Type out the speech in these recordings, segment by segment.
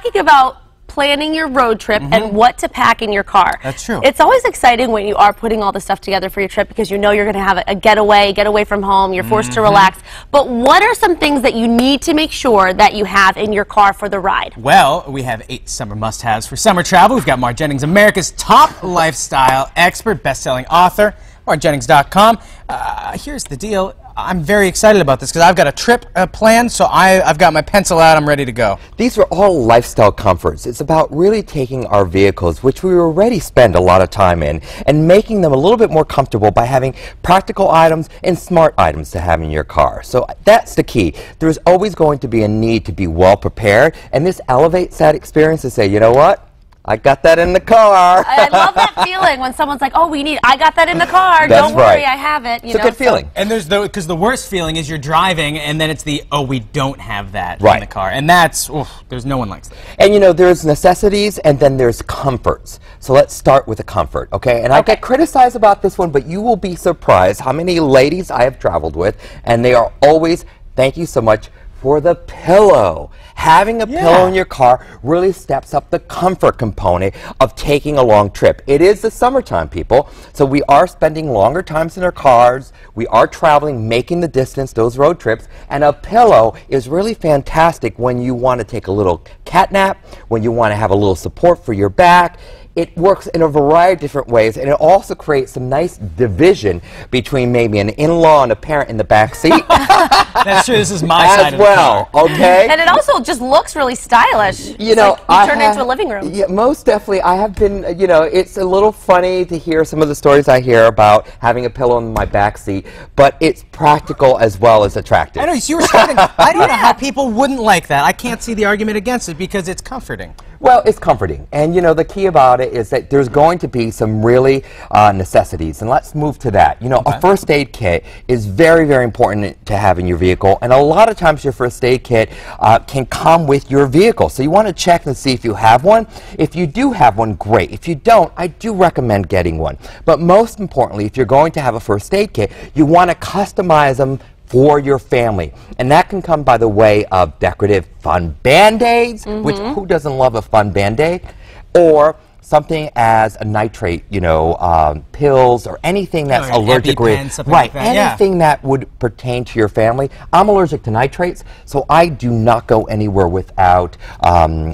talking about planning your road trip and what to pack in your car. That's true. It's always exciting when you are putting all the stuff together for your trip because you know you're going to have a get away from home, you're forced to relax. But what are some things that you need to make sure that you have in your car for the ride? Well, we have 8 summer must-haves for summer travel. We've got Mark Jennings, America's top lifestyle expert, best-selling author, markjennings.com. Here's the deal. I'm very excited about this because I've got a trip planned, so I've got my pencil out. I'm ready to go. These are all lifestyle comforts. It's about really taking our vehicles, which we already spend a lot of time in, and making them a little bit more comfortable by having practical items and smart items to have in your car. So that's the key. There's always going to be a need to be well prepared, and this elevates that experience to say, you know what? I got that in the car. I love that feeling when someone's like, oh, I got that in the car. That's Don't worry, right. I have it. It's a good feeling. And there's because the worst feeling is you're driving and then it's the, oh, we don't have that Right. in the car. And that's, there's no one likes that. And you know, there's necessities and then there's comforts. So let's start with the comfort, okay? And I get criticized about this one, but you will be surprised how many ladies I have traveled with, and they are always, thank you so much for the pillow. Having a pillow in your car really steps up the comfort component of taking a long trip. It is the summertime, people, so we are spending longer times in our cars. We are traveling, making the distance, those road trips, and a pillow is really fantastic when you want to take a little cat nap, when you want to have a little support for your back. It works in a variety of different ways, and it also creates some nice division between maybe an in-law and a parent in the back seat. That's true. This is my side as well, of the car. okay? And it also just looks really stylish. You know, like you turn it into a living room. Yeah, most definitely. I have been, you know, it's a little funny to hear some of the stories I hear about having a pillow in my back seat, but it's practical as well as attractive. I know, you were starting, I don't know how people wouldn't like that. I can't see the argument against it because it's comforting. Well, it's comforting, and you know, the key about it is that there's going to be some really necessities, and let's move to that. You know, a first aid kit is very, very important to have in your vehicle, and a lot of times your first aid kit can come with your vehicle, so you want to check and see if you have one. If you do have one, great. If you don't, I do recommend getting one. But most importantly, if you're going to have a first aid kit, you want to customize them for your family. And that can come by the way of decorative fun Band-Aids, which who doesn't love a fun Band-Aid? Or something as a nitrate, you know, pills or anything that's allergic EpiPen, right, like that. anything that would pertain to your family. I'm allergic to nitrates, so I do not go anywhere without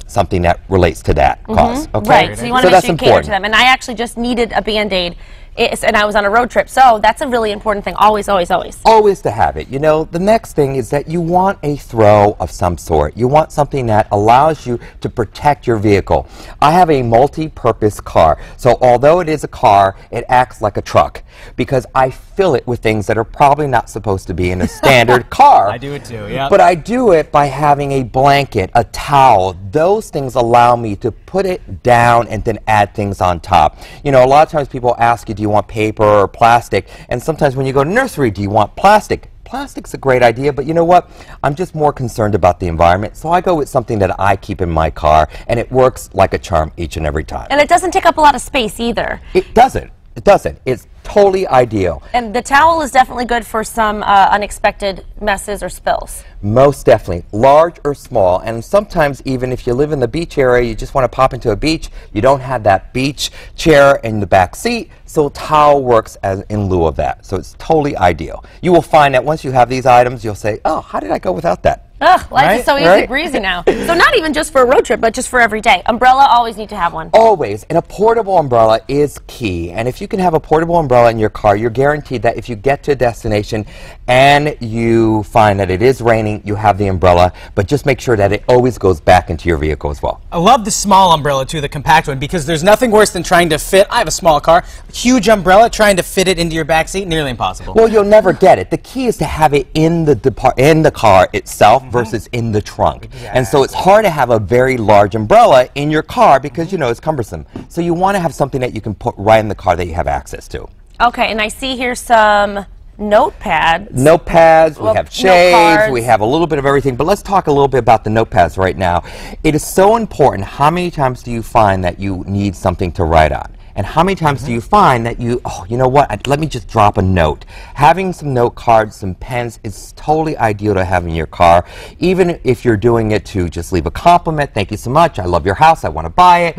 something that relates to that cause. Okay? Right, so you want to make that's sure you cater to them. And I actually just needed a Band-Aid, and I was on a road trip, so that's a really important thing. Always, always, always. Always to have it. You know, the next thing is that you want a throw of some sort. You want something that allows you to protect your vehicle. I have a multi-purpose car, so although it is a car, it acts like a truck because I fill it with things that are probably not supposed to be in a standard car. I do it too, yeah. But I do it by having a blanket, a towel. Those things allow me to put it down and then add things on top. You know, a lot of times people ask you, do you want paper or plastic? And sometimes when you go to nursery, do you want plastic? Plastic's a great idea, but you know what? I'm just more concerned about the environment, so I go with something that I keep in my car, and it works like a charm each and every time. And it doesn't take up a lot of space either. It doesn't. It doesn't. It's totally ideal. And the towel is definitely good for some unexpected messes or spills. Most definitely. Large or small. And sometimes even if you live in the beach area, you just want to pop into a beach, you don't have that beach chair in the back seat, so a towel works as in lieu of that. So it's totally ideal. You will find that once you have these items, you'll say, oh, how did I go without that? Ugh, life is so easy Right? breezy now. So not even just for a road trip, but just for every day. Umbrella, always need to have one. Always. And a portable umbrella is key. And if you can have a portable umbrella in your car, you're guaranteed that if you get to a destination and you find that it is raining, you have the umbrella. But just make sure that it always goes back into your vehicle as well. I love the small umbrella too, the compact one, because there's nothing worse than trying to fit, I have a small car, huge umbrella, trying to fit it into your back seat, nearly impossible. Well, you'll never get it. The key is to have it in the car itself versus in the trunk. And so it's hard to have a very large umbrella in your car because, you know, it's cumbersome. So you want to have something that you can put right in the car that you have access to. Okay, and I see here some notepads. Notepads, we have note shades, cards. we have a little bit of everything, but let's talk a little bit about the notepads right now. It is so important. How many times do you find that you need something to write on? And how many times do you find that you know what, let me just drop a note. Having some note cards, some pens is totally ideal to have in your car, even if you're doing it to just leave a compliment. Thank you so much. I love your house. I want to buy it.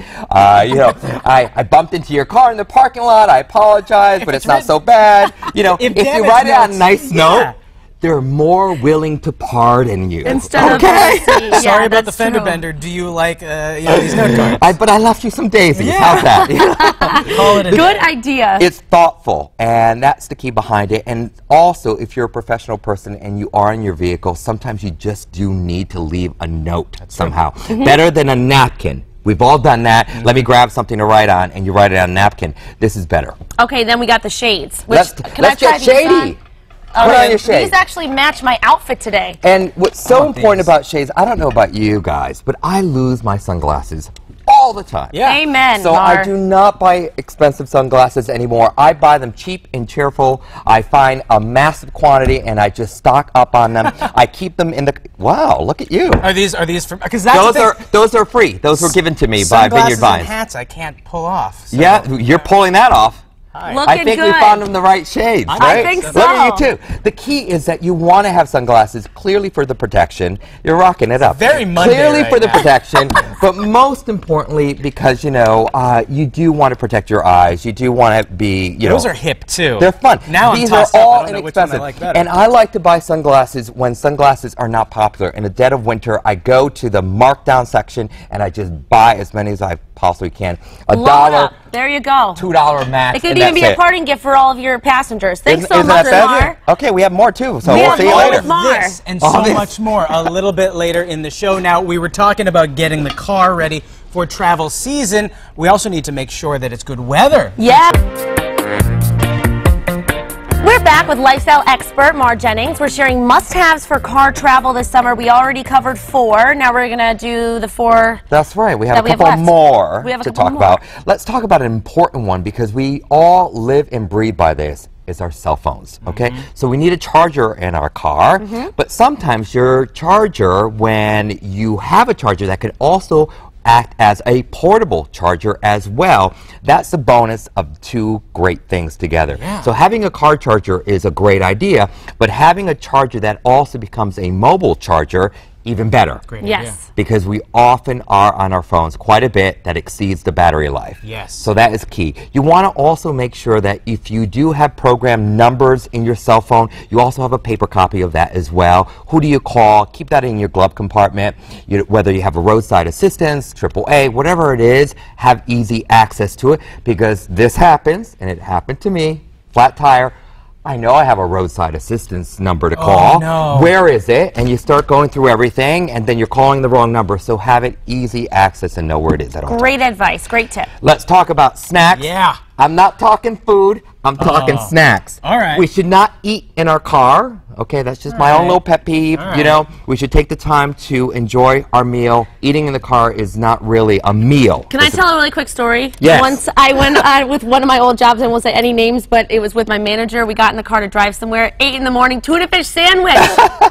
You know, I bumped into your car in the parking lot. I apologize, but it's not so bad. You know, if you write it on a nice note, they're more willing to pardon you. Instead of mercy. Sorry about the fender bender. Do you like these note cards? But I left you some daisies. How's that? Call it a Good day. idea. It's thoughtful, and that's the key behind it. And also, if you're a professional person and you are in your vehicle, sometimes you just do need to leave a note somehow. Better than a napkin. We've all done that. Let me grab something to write on, and you write it on a napkin. This is better. Okay, then we got the shades. Which, Let's I try get these shady. on? Put on your shades. These actually match my outfit today. And what's so important about shades, I don't know about you guys, but I lose my sunglasses all the time. Yeah. Amen, So Mar. I do not buy expensive sunglasses anymore. I buy them cheap and cheerful. I find a massive quantity and I just stock up on them. I keep them in the. Wow, look at you. Are these from? Because that's the thing. Those are free. Those were given to me by Sunglasses Vineyard Vines. and hats I can't pull off. So. Yeah, you're pulling that off. Looking I think good. we found them the right shades, I right? think so. Look at you too. The key is that you want to have sunglasses clearly for the protection. You're rocking it up. Very Monday clearly right for the now. protection, but most importantly because you know you do want to protect your eyes. You do want to be Those are hip too. They're fun. Now These I'm are tossed up. all I don't know which one I inexpensive. like better. And I like to buy sunglasses when sunglasses are not popular. In the dead of winter, I go to the markdown section and I just buy as many as I possibly can. Load $1, up. There you go. $2 max. It could and even be that's a it. parting gift for all of your passengers. Thanks so Isn't much, that Mar. fabulous? Okay, we have more too, so We we'll have see you more later. with Mar. This and All so this. much more a little bit later in the show. Now, we were talking about getting the car ready for travel season. We also need to make sure that it's good weather. Yeah. We're back with lifestyle expert Mar Jennings. We're sharing must-haves for car travel this summer. We already covered 4. Now we're going to do the 4. That's right. We have that a we have couple left. more We have a to couple talk more. about. Let's talk about an important one because we all live and breathe by this. Is our cell phones, okay? So we need a charger in our car, but sometimes your charger, when you have a charger that could also act as a portable charger as well, that's the bonus of 2 great things together. So having a car charger is a great idea, but having a charger that also becomes a mobile charger, even better. Great idea. Yes. Because we often are on our phones quite a bit that exceeds the battery life. Yes. So that is key. You want to also make sure that if you do have program numbers in your cell phone, you also have a paper copy of that as well. Who do you call? Keep that in your glove compartment. Whether you have a roadside assistance, AAA, whatever it is, have easy access to it because this happens, and it happened to me, flat tire. I know I have a roadside assistance number to call. no. Where is it? And you start going through everything, and then you're calling the wrong number. So have it easy access and know where it is at all times. Great advice. Great tip. Let's talk about snacks. Yeah. I'm not talking food. I'm talking snacks. All right. We should not eat in our car. Okay, that's just my own little pet peeve. All You know, we should take the time to enjoy our meal. Eating in the car is not really a meal. Can I tell a really quick story? Yes. Once I went with one of my old jobs, I won't say any names, but it was with my manager. We got in the car to drive somewhere. 8 in the morning, tuna fish sandwich.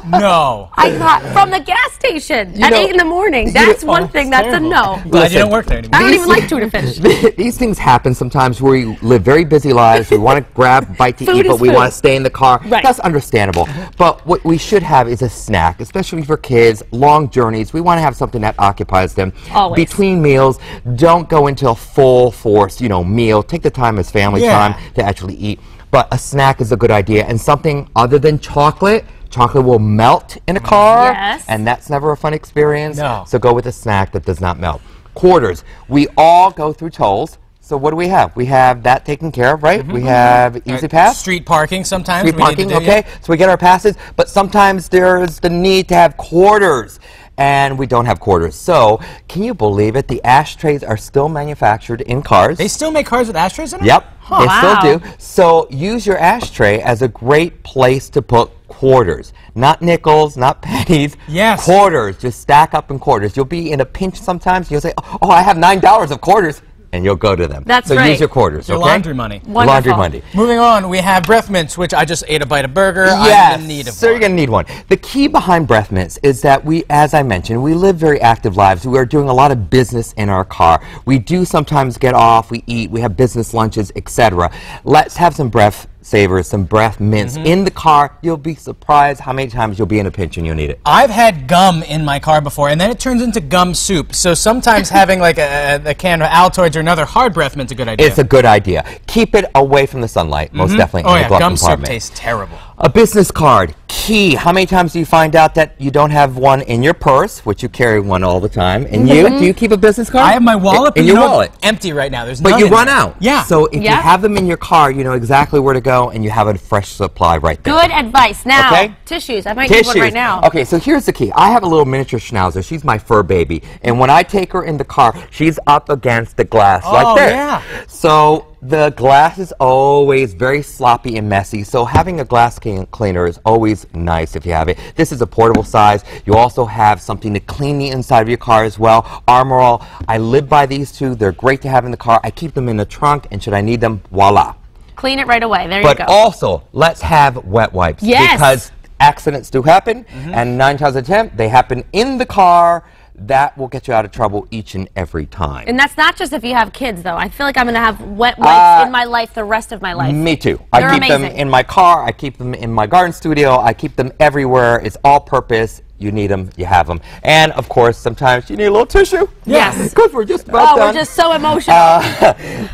No. I got from the gas station at know, 8 in the morning. That's one thing. That's a no. Glad you don't work there anymore. I don't even like tuna fish. These things happen sometimes where we live very busy lives. We want to grab a bite to Food eat, is but we food. want to stay in the car. Right. That's understandable. But what we should have is a snack, especially for kids, long journeys. We want to have something that occupies them. Always. Between meals, don't go into a full force, meal. Take the time as family Yeah. time to actually eat. But a snack is a good idea. And something other than chocolate. Chocolate will melt in a car, Yes. and that's never a fun experience. No. So go with a snack that does not melt. Quarters. We all go through tolls. So what do we have? We have that taken care of, right? We have Easy Pass. Street parking sometimes. Street we need to parking, do, okay. So we get our passes, but sometimes there's the need to have quarters, and we don't have quarters. So can you believe it? The ashtrays are still manufactured in cars. They still make cars with ashtrays in them? Yep, they Wow. still do. So use your ashtray as a great place to put quarters. Not nickels, not pennies. Yes. Quarters. Just stack up in quarters. You'll be in a pinch sometimes. You'll say, oh, I have $9 of quarters. and you'll go to them. That's so right. use your quarters, Your okay? laundry money. Wonderful. Laundry money. Moving on, we have breath mints, which I just ate a bite of burger. Yes, I'm in need of so one. you're going to need one. The key behind breath mints is that we, as I mentioned, we live very active lives. We are doing a lot of business in our car. We do sometimes get off, we eat, we have business lunches, etc. Let's have some breath savers, some breath mints in the car. You'll be surprised how many times you'll be in a pinch and you'll need it. I've had gum in my car before, and then it turns into gum soup. So sometimes having like a can of Altoids or another hard breath mint's a good idea. It's a good idea. Keep it away from the sunlight, most definitely. Oh in the yeah, glove gum soup compartment. tastes terrible. A business card, key. How many times do you find out that you don't have one in your purse, which you carry one all the time? And you, do you keep a business card? I have my wallet, in but your you know, wallet. empty right now. There's But none you in run there. out. Yeah. So if you Yeah. have them in your car, you know exactly where to go, and you have a fresh supply right there. Good advice. Now, Okay. tissues. I might need one right now. Okay, so here's the key. I have a little miniature schnauzer. She's my fur baby. And when I take her in the car, she's up against the glass like this. yeah. So the glass is always very sloppy and messy. So having a glass cleaner is always nice if you have it. This is a portable size. You also have something to clean the inside of your car as well. Armor All. I live by these two. They're great to have in the car. I keep them in the trunk, and should I need them, voila. Clean it right away. There But you go. also, let's have wet wipes. Yes. Because accidents do happen, and 9 times out of 10, they happen in the car. That will get you out of trouble each and every time. And that's not just if you have kids, though. I feel like I'm going to have wet wipes in my life the rest of my life. Me too. They're I keep them amazing. in my car. I keep them in my garden studio. I keep them everywhere. It's all purpose. You need them, you have them. And, of course, sometimes you need a little tissue. Yes. Because we're just about Oh, done. we're just so emotional.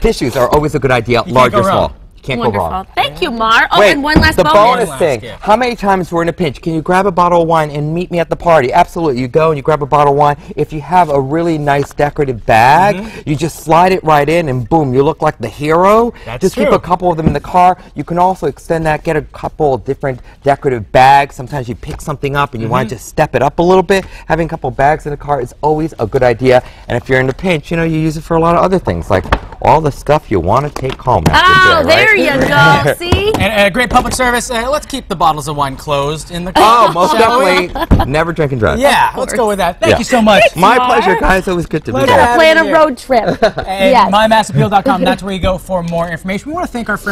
Tissues are always a good idea, large go or small. wrong. You can't Wonderful. go wrong. Thank you, Mar. Oh, Wait, and one last the bonus Last thing. gift. How many times we're in a pinch? Can you grab a bottle of wine and meet me at the party? Absolutely. You go and you grab a bottle of wine. If you have a really nice decorative bag, you just slide it right in and boom, you look like the hero. That's just keep true. a couple of them in the car. You can also extend that, get a couple of different decorative bags. Sometimes you pick something up and you want to just step it up a little bit. Having a couple of bags in the car is always a good idea. And if you're in a pinch, you know, you use it for a lot of other things, like all the stuff you want to take home after Oh, dinner, right? there you go. See? And a great public service. Let's keep the bottles of wine closed in the car. Oh, most shall we? definitely. Never drink and drive. Yeah, let's go with that. Thank Yeah. you so much. My Smart. pleasure, guys. It was good to be Pleasure. back. Yeah. Plan a Yeah. road trip. And Yes. mymassappeal.com, that's where you go for more information. We want to thank our friend